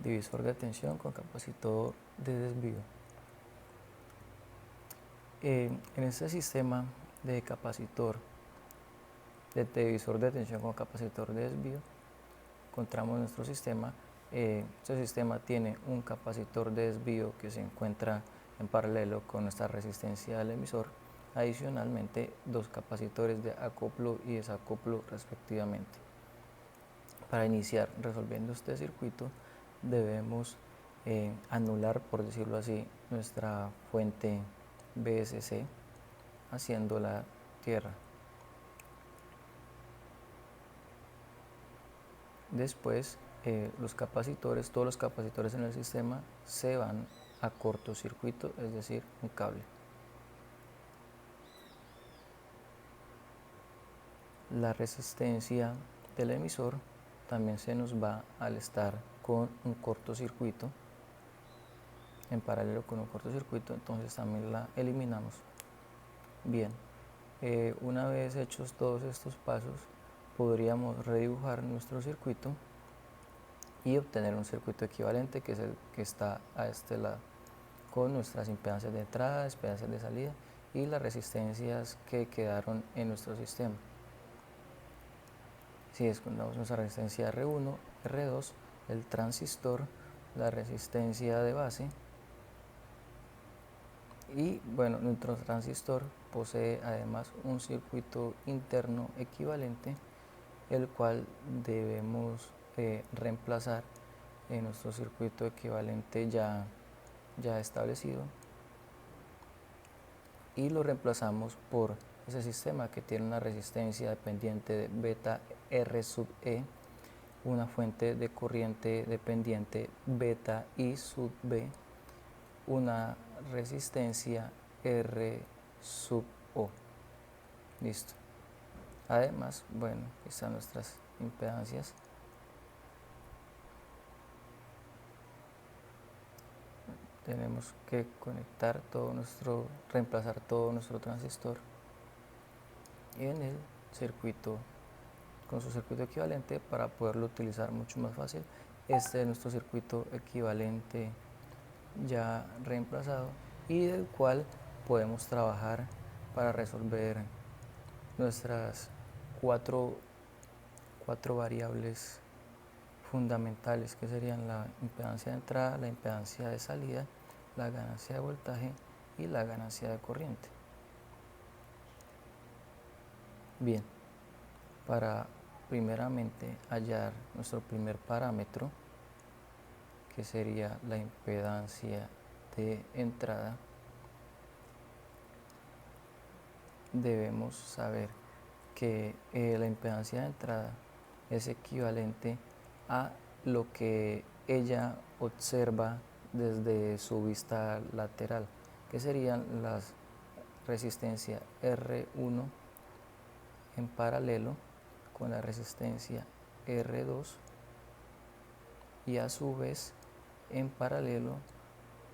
divisor de tensión con capacitor de desvío. En este sistema de capacitor, de divisor de tensión con capacitor de desvío, encontramos nuestro sistema. Este sistema tiene un capacitor de desvío que se encuentra en paralelo con nuestra resistencia del emisor. Adicionalmente, dos capacitores de acoplo y desacoplo respectivamente. Para iniciar resolviendo este circuito debemos anular, por decirlo así, nuestra fuente VSC haciendo la tierra. Después todos los capacitores en el sistema se van a cortocircuito, es decir, un cable. La resistencia del emisor también se nos va al estar con un cortocircuito, en paralelo con un cortocircuito, entonces también la eliminamos. Bien, una vez hechos todos estos pasos, podríamos redibujar nuestro circuito y obtener un circuito equivalente, que es el que está a este lado, con nuestras impedancias de entrada, impedancias de salida y las resistencias que quedaron en nuestro sistema. Si descontamos nuestra resistencia R1, R2, el transistor, la resistencia de base, y bueno, nuestro transistor posee además un circuito interno equivalente, el cual debemos reemplazar en nuestro circuito equivalente ya establecido, y lo reemplazamos por ese sistema que tiene una resistencia dependiente de beta R sub E, una fuente de corriente dependiente beta I sub B, una resistencia R sub O. Listo. Además, bueno, aquí están nuestras impedancias. Tenemos que reemplazar todo nuestro transistor en el circuito, con su circuito equivalente, para poderlo utilizar mucho más fácil. Este es nuestro circuito equivalente ya reemplazado, y del cual podemos trabajar para resolver nuestras cuatro variables fundamentales, que serían la impedancia de entrada, la impedancia de salida, la ganancia de voltaje y la ganancia de corriente. Bien, para primeramente hallar nuestro primer parámetro, que sería la impedancia de entrada, debemos saber que la impedancia de entrada es equivalente a lo que ella observa desde su vista lateral, que serían las resistencia R1 en paralelo con la resistencia R2, y a su vez en paralelo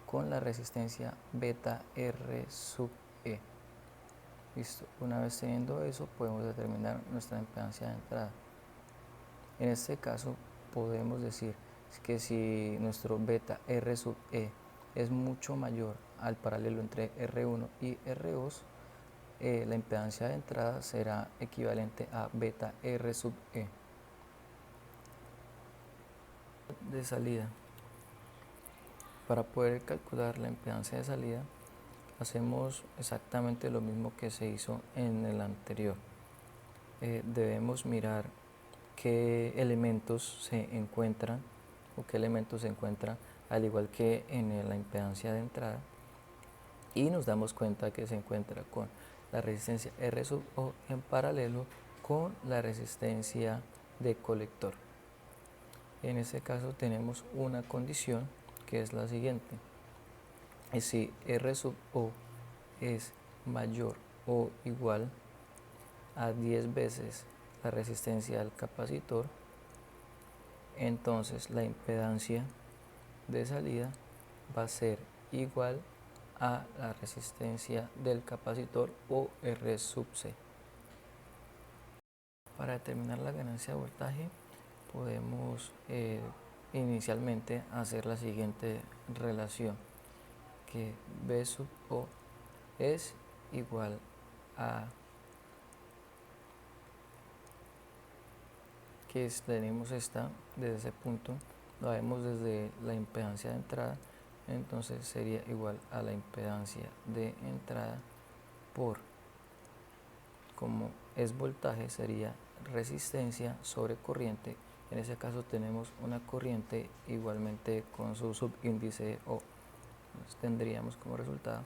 con la resistencia beta R sub E. Listo. Una vez teniendo eso, podemos determinar nuestra impedancia de entrada. En este caso podemos decir que si nuestro beta R sub E es mucho mayor al paralelo entre R1 y R2, la impedancia de entrada será equivalente a beta R sub E. De salida. Para poder calcular la impedancia de salida, hacemos exactamente lo mismo que se hizo en el anterior. Debemos mirar qué elementos se encuentran, o qué elementos se encuentran al igual que en la impedancia de entrada, y nos damos cuenta que se encuentra con la resistencia R sub O en paralelo con la resistencia de colector. En este caso tenemos una condición, que es la siguiente: si R sub O es mayor o igual a 10 veces la resistencia del capacitor, entonces la impedancia de salida va a ser igual a la resistencia del capacitor, o R sub C. Para determinar la ganancia de voltaje podemos inicialmente hacer la siguiente relación, que B sub O es igual a, que tenemos esta desde ese punto, lo vemos desde la impedancia de entrada, entonces sería igual a la impedancia de entrada por, como es voltaje, sería resistencia sobre corriente. En ese caso tenemos una corriente igualmente con su subíndice O. Entonces tendríamos como resultado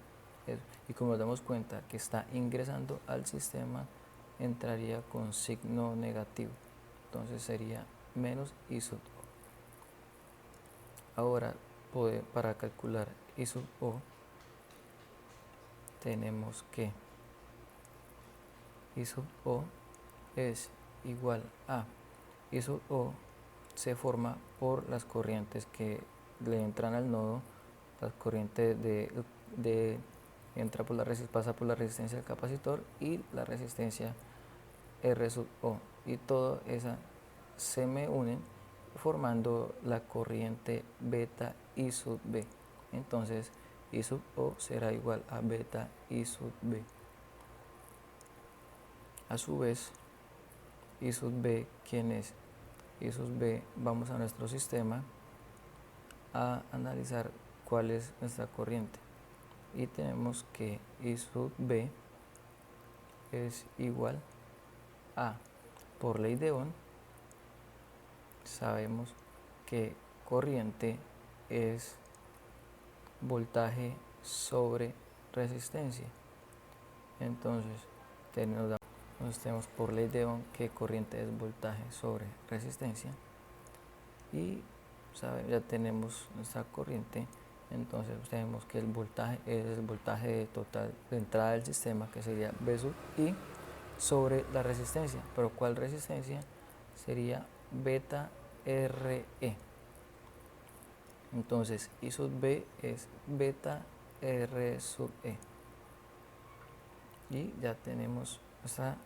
eso. Y como nos damos cuenta que está ingresando al sistema, entraría con signo negativo. Entonces sería menos I sub O. Ahora, para calcular I sub O, tenemos que I sub O es igual a, I sub O se forma por las corrientes que le entran al nodo, las corrientes entra por pasa por la resistencia del capacitor y la resistencia R sub O, y todas esas se me unen formando la corriente beta I sub B. Entonces I sub O será igual a beta I sub B. A su vez, I sub B, ¿quién es? I sub B, vamos a nuestro sistema a analizar cuál es nuestra corriente. Y tenemos que I sub B es igual a, por ley de Ohm, sabemos que corriente es voltaje sobre resistencia. Entonces, tenemos por ley de Ohm que corriente es voltaje sobre resistencia. Y ya tenemos nuestra corriente. Entonces tenemos que el voltaje es el voltaje total de entrada del sistema, que sería V sub I sobre la resistencia. Pero ¿cuál resistencia? Sería beta RE. Entonces I sub B es beta R sub E. Y ya tenemos nuestra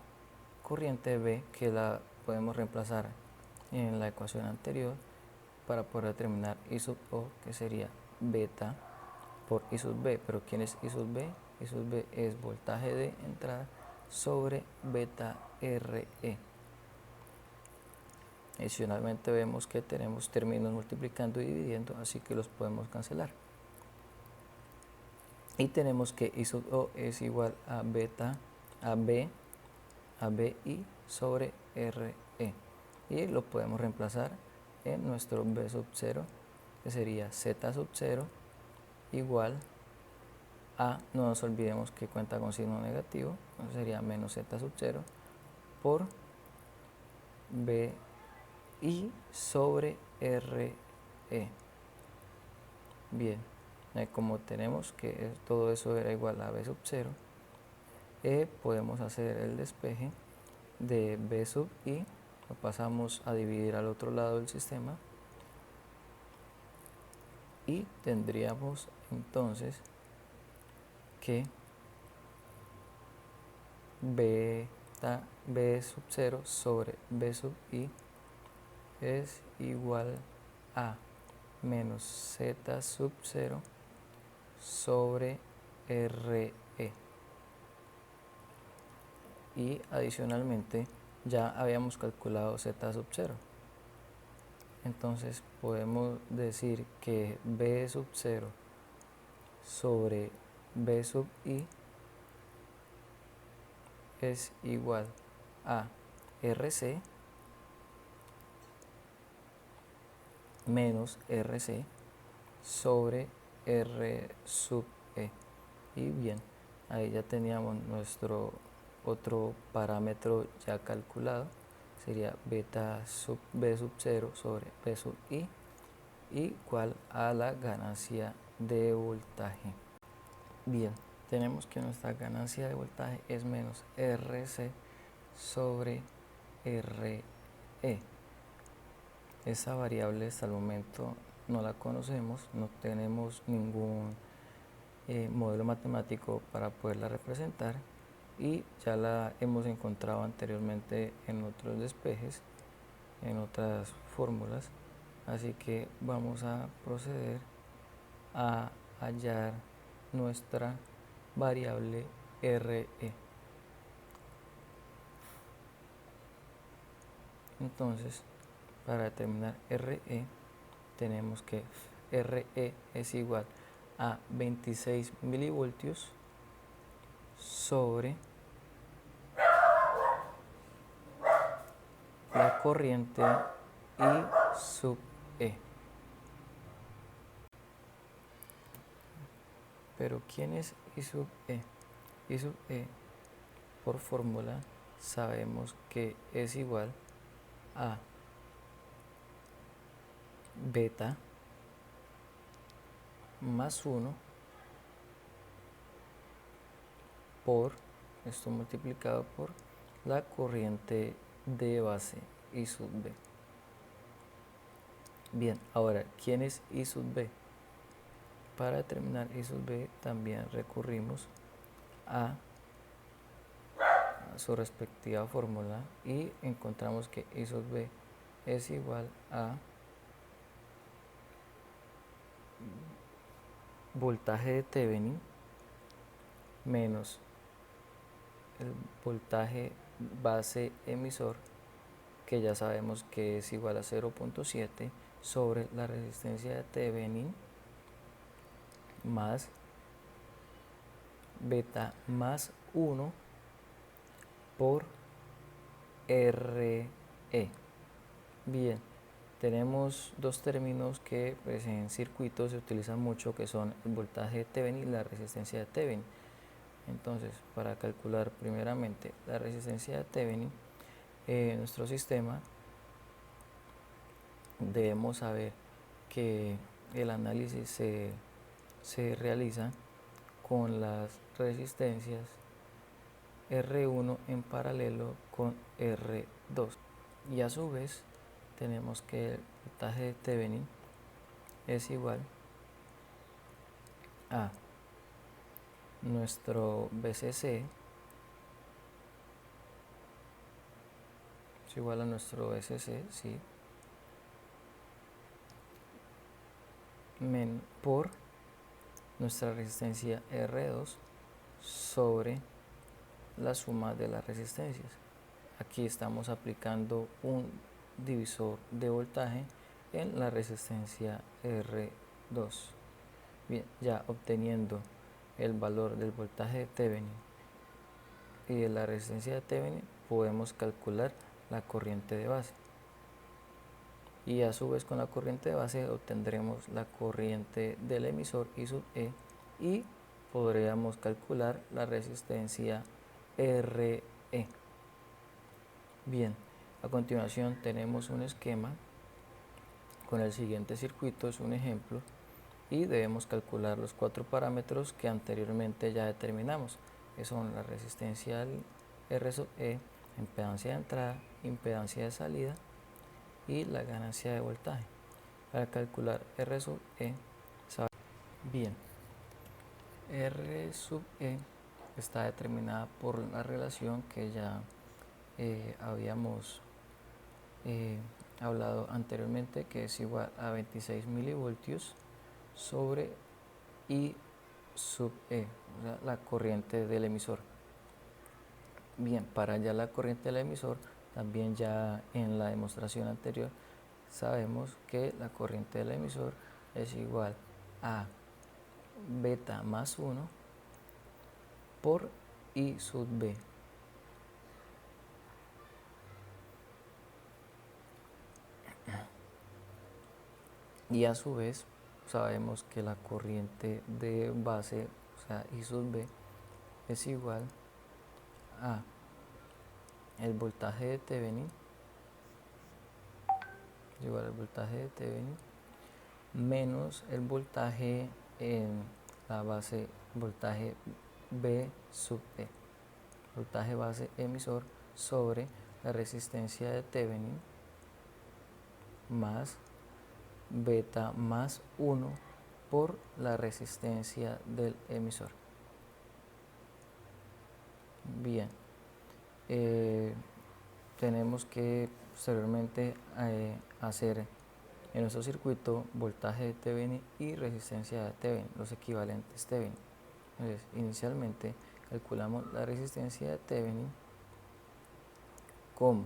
corriente B, que la podemos reemplazar en la ecuación anterior para poder determinar I sub O, que sería beta por I sub B. Pero ¿quién es I sub B? I sub B es voltaje de entrada sobre beta RE. Adicionalmente vemos que tenemos términos multiplicando y dividiendo, así que los podemos cancelar. Y tenemos que I sub O es igual a beta a BI sobre RE. Y lo podemos reemplazar en nuestro B sub 0, que sería Z sub 0 igual a, no nos olvidemos que cuenta con signo negativo, entonces sería menos Z sub 0 por BI sobre RE. Bien, como tenemos que todo eso era igual a B sub 0, podemos hacer el despeje de B sub I, lo pasamos a dividir al otro lado del sistema y tendríamos entonces que beta B sub 0 sobre B sub I es igual a menos Z sub 0 sobre RE. Y adicionalmente ya habíamos calculado Z sub 0. Entonces podemos decir que B sub 0 sobre B sub I es igual a RC menos RC sobre R sub E. Y bien, ahí ya teníamos nuestro otro parámetro ya calculado, sería beta sub B sub 0 sobre B sub I igual a la ganancia de voltaje. Bien, tenemos que nuestra ganancia de voltaje es menos RC sobre RE. Esa variable hasta el momento no la conocemos, no tenemos ningún modelo matemático para poderla representar, y ya la hemos encontrado anteriormente en otros despejes, en otras fórmulas, Así que vamos a proceder a hallar nuestra variable RE. Entonces, para determinar RE, tenemos que RE es igual a 26 milivoltios sobre la corriente I sub E. Pero ¿quién es I sub E? I sub E, por fórmula, sabemos que es igual a beta más 1 por, esto multiplicado por la corriente de base I sub B. Bien, ahora, ¿quién es I sub B? Para determinar I sub B también recurrimos a su respectiva fórmula y encontramos que I sub B es igual a voltaje de Thevenin menos el voltaje base emisor, que ya sabemos que es igual a 0.7 sobre la resistencia de Thevenin más beta más 1 por RE. Bien, tenemos dos términos que pues, en circuitos se utilizan mucho, que son el voltaje de Thevenin y la resistencia de Thevenin. Entonces, para calcular primeramente la resistencia de Thevenin en nuestro sistema, debemos saber que el análisis se realiza con las resistencias R1 en paralelo con R2. Y a su vez tenemos que el voltaje de Thevenin es igual a nuestro VCC, es igual a nuestro VCC, sí, por nuestra resistencia R2 sobre la suma de las resistencias. Aquí estamos aplicando un divisor de voltaje en la resistencia R2. Bien, ya obteniendo el valor del voltaje de Thevenin y de la resistencia de Thevenin, podemos calcular la corriente de base. Y a su vez con la corriente de base obtendremos la corriente del emisor I sub E y podríamos calcular la resistencia RE. Bien, a continuación tenemos un esquema con el siguiente circuito, es un ejemplo, y debemos calcular los 4 parámetros que anteriormente ya determinamos, que son la resistencia R sub E, impedancia de entrada, impedancia de salida y la ganancia de voltaje. Para calcular R sub E, bien, R sub E está determinada por la relación que ya habíamos hablado anteriormente, que es igual a 26 milivoltios sobre I sub E, o sea, la corriente del emisor. Bien, para hallar la corriente del emisor, también ya en la demostración anterior sabemos que la corriente del emisor es igual a beta más 1 por I sub B. Y a su vez sabemos que la corriente de base, o sea, I sub B, es igual a el voltaje de Thevenin, igual al voltaje de Thevenin, menos el voltaje en la base, voltaje B sub E, voltaje base emisor sobre la resistencia de Thevenin más beta más 1 por la resistencia del emisor. Bien, tenemos que posteriormente hacer en nuestro circuito voltaje de Thevenin y resistencia de Thevenin, los equivalentes Thevenin. Entonces, inicialmente calculamos la resistencia de Thevenin como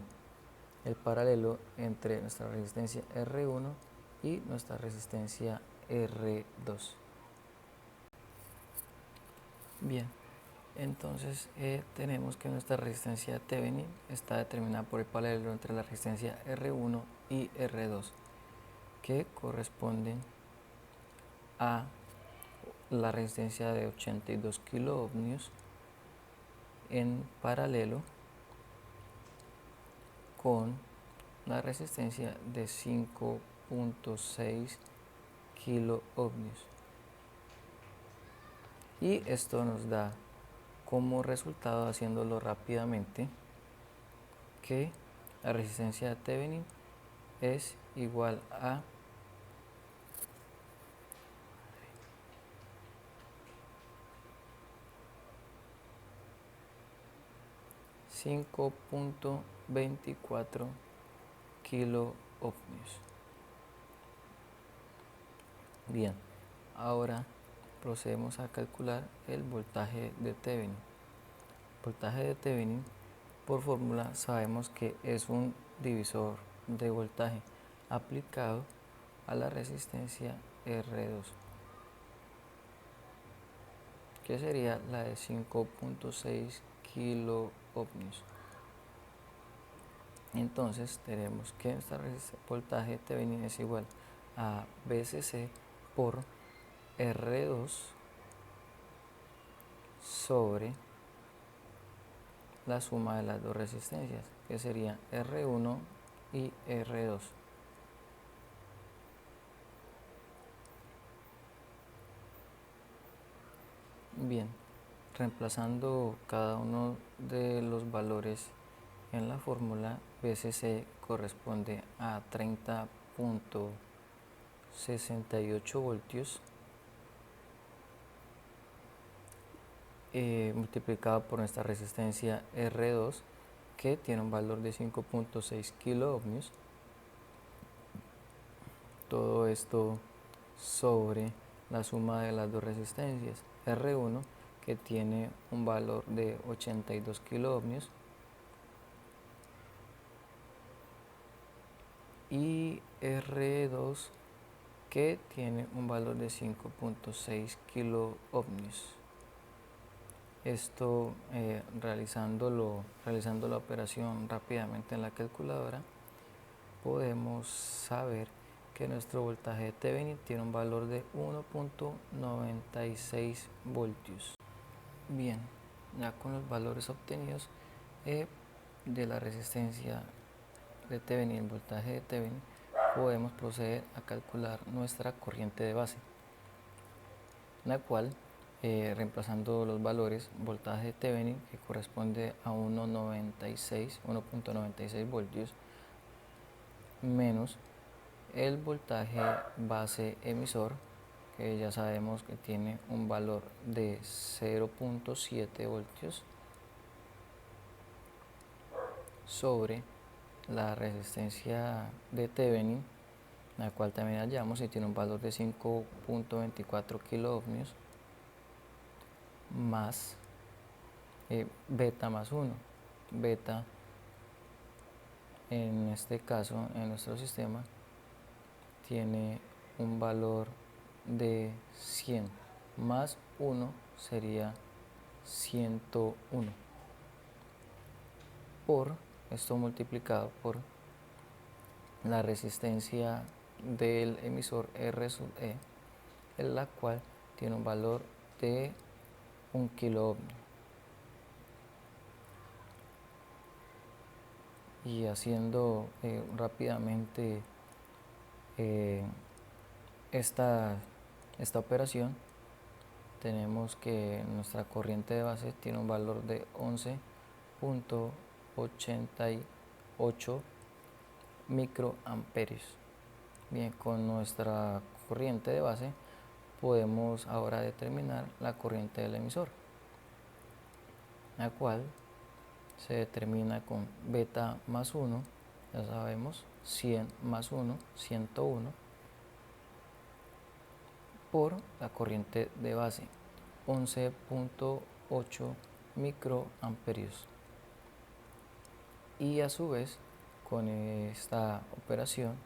el paralelo entre nuestra resistencia R1 y nuestra resistencia R2. Bien, entonces tenemos que nuestra resistencia de Thevenin está determinada por el paralelo entre la resistencia R1 y R2, que corresponden a la resistencia de 82 kiloohmios en paralelo con la resistencia de 5.6 kiloohmios. Y esto nos da como resultado, haciéndolo rápidamente, que la resistencia de Thevenin es igual a 5.24 kiloohmios. Bien, ahora procedemos a calcular el voltaje de Thevenin. Voltaje de Thevenin, por fórmula, sabemos que es un divisor de voltaje aplicado a la resistencia R2, que sería la de 5.6 kiloohmios. Entonces tenemos que nuestro voltaje de Thevenin es igual a VCC por R2 sobre la suma de las dos resistencias, que sería R1 y R2. Bien, reemplazando cada uno de los valores en la fórmula, VCC corresponde a 30.68 voltios multiplicado por nuestra resistencia R2, que tiene un valor de 5.6 kiloohmios. Todo esto sobre la suma de las dos resistencias, R1, que tiene un valor de 82 kiloohmios, y R2, que tiene un valor de 5.6 kiloohmios. Esto realizando la operación rápidamente en la calculadora, podemos saber que nuestro voltaje de Thevenin tiene un valor de 1.96 voltios. Bien, ya con los valores obtenidos de la resistencia de Thevenin, el voltaje de Thevenin, podemos proceder a calcular nuestra corriente de base, la cual, reemplazando los valores, voltaje de Thevenin, que corresponde a 1.96 voltios, menos el voltaje base emisor, que ya sabemos que tiene un valor de 0.7 voltios, sobre la resistencia de Thevenin, la cual también hallamos y tiene un valor de 5.24 kiloohmios, más beta más 1. Beta, en este caso, en nuestro sistema, tiene un valor de 100, más 1 sería 101, por esto multiplicado por la resistencia del emisor R sub E, en la cual tiene un valor de 1 kiloohmio. Y haciendo rápidamente esta operación, tenemos que nuestra corriente de base tiene un valor de 11.88 microamperios. Bien, con nuestra corriente de base podemos ahora determinar la corriente del emisor, la cual se determina con beta más 1, ya sabemos, 100 más 1, 101, por la corriente de base, 11.8 microamperios. Y a su vez, con esta operación,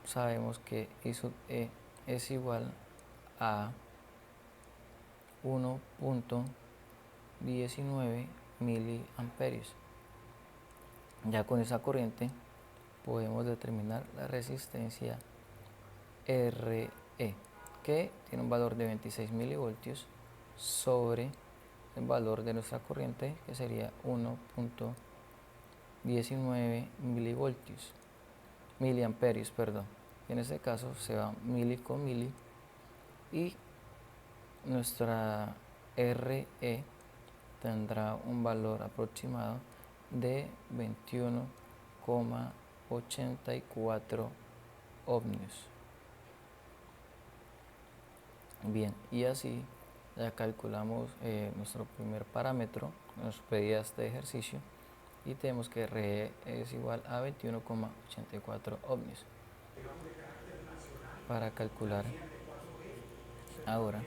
sabemos que I sub E es igual a 1.19 miliamperios. Ya con esa corriente podemos determinar la resistencia RE, que tiene un valor de 26 milivoltios sobre el valor de nuestra corriente, que sería 1.19 miliamperios, perdón. En este caso se va mili con mili y nuestra RE tendrá un valor aproximado de 21,84 ohmios. Bien, y así ya calculamos nuestro primer parámetro, nos pedía este ejercicio, y tenemos que RE es igual a 21,84 ohmios. Para calcular ahora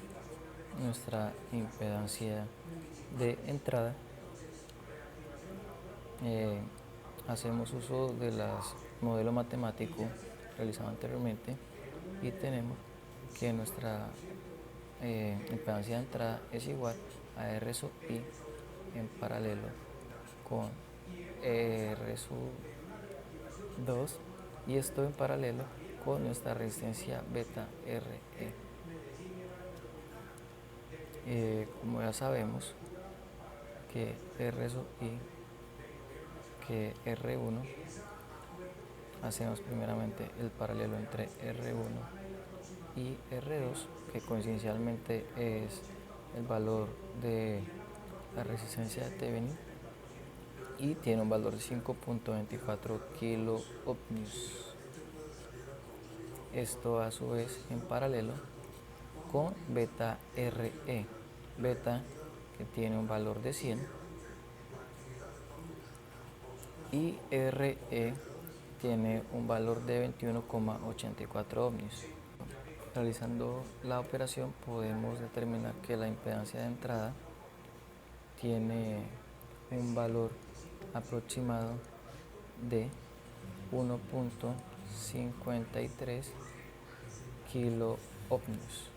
nuestra impedancia de entrada, hacemos uso del modelo matemático realizado anteriormente y tenemos que nuestra impedancia de entrada es igual a R sub I en paralelo con R sub 2, y esto en paralelo con nuestra resistencia beta RE. Como ya sabemos que R sub I, que R1, hacemos primeramente el paralelo entre R1 y R2, que coincidencialmente es el valor de la resistencia de Thevenin, y tiene un valor de 5.24 kilo ohmios. Esto a su vez en paralelo con beta RE, beta que tiene un valor de 100 y RE tiene un valor de 21,84 ohmios. Realizando la operación podemos determinar que la impedancia de entrada tiene un valor aproximado de 1.53 kilo ohmios,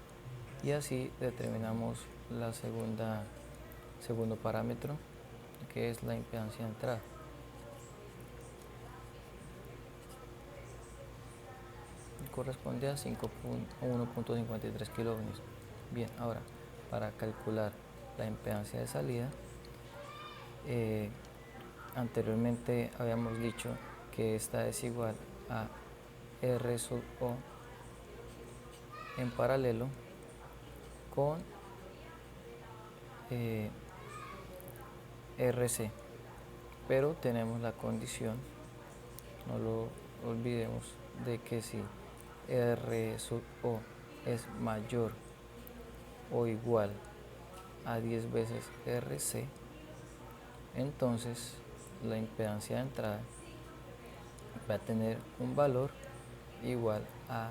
y así determinamos la segundo parámetro, que es la impedancia de entrada. Corresponde a 1.53 kilo ohmios. Bien, ahora para calcular la impedancia de salida, anteriormente habíamos dicho que esta es igual a R sub O en paralelo con RC, pero tenemos la condición, no lo olvidemos, de que si R sub O es mayor o igual a 10 veces RC, entonces la impedancia de entrada va a tener un valor igual a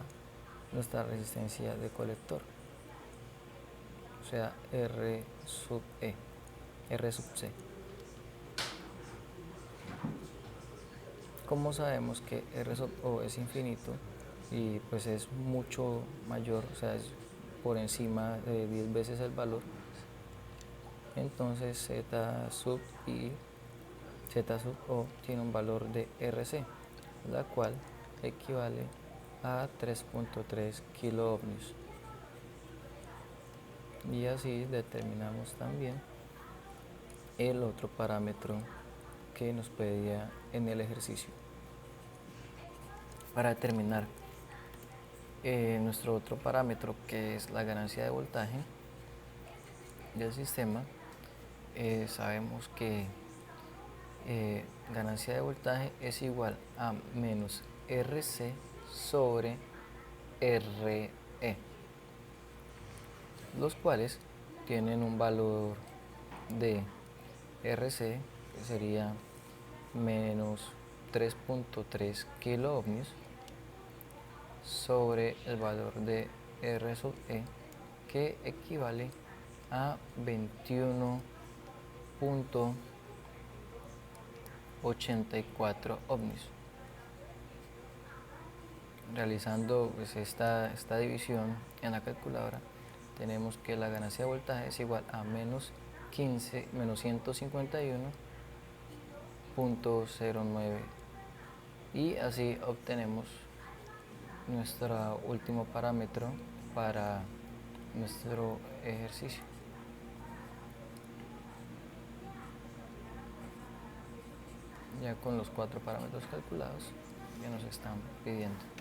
nuestra resistencia de colector, o sea, R sub C. Como sabemos que R sub O es infinito y pues es mucho mayor, o sea, es por encima de 10 veces el valor, entonces Z sub O tiene un valor de RC, la cual equivale a 3.3 kilo ohmios. Y así determinamos también el otro parámetro que nos pedía en el ejercicio. Para determinar nuestro otro parámetro, que es la ganancia de voltaje del sistema, sabemos que ganancia de voltaje es igual a menos RC sobre RE, los cuales tienen un valor de RC, que sería menos 3.3 kilo ohmios sobre el valor de R sub E, que equivale a 21.84 ohmios. Realizando pues, esta división en la calculadora, tenemos que la ganancia de voltaje es igual a menos 151.09, y así obtenemos nuestro último parámetro para nuestro ejercicio. Ya con los 4 parámetros calculados que nos están pidiendo.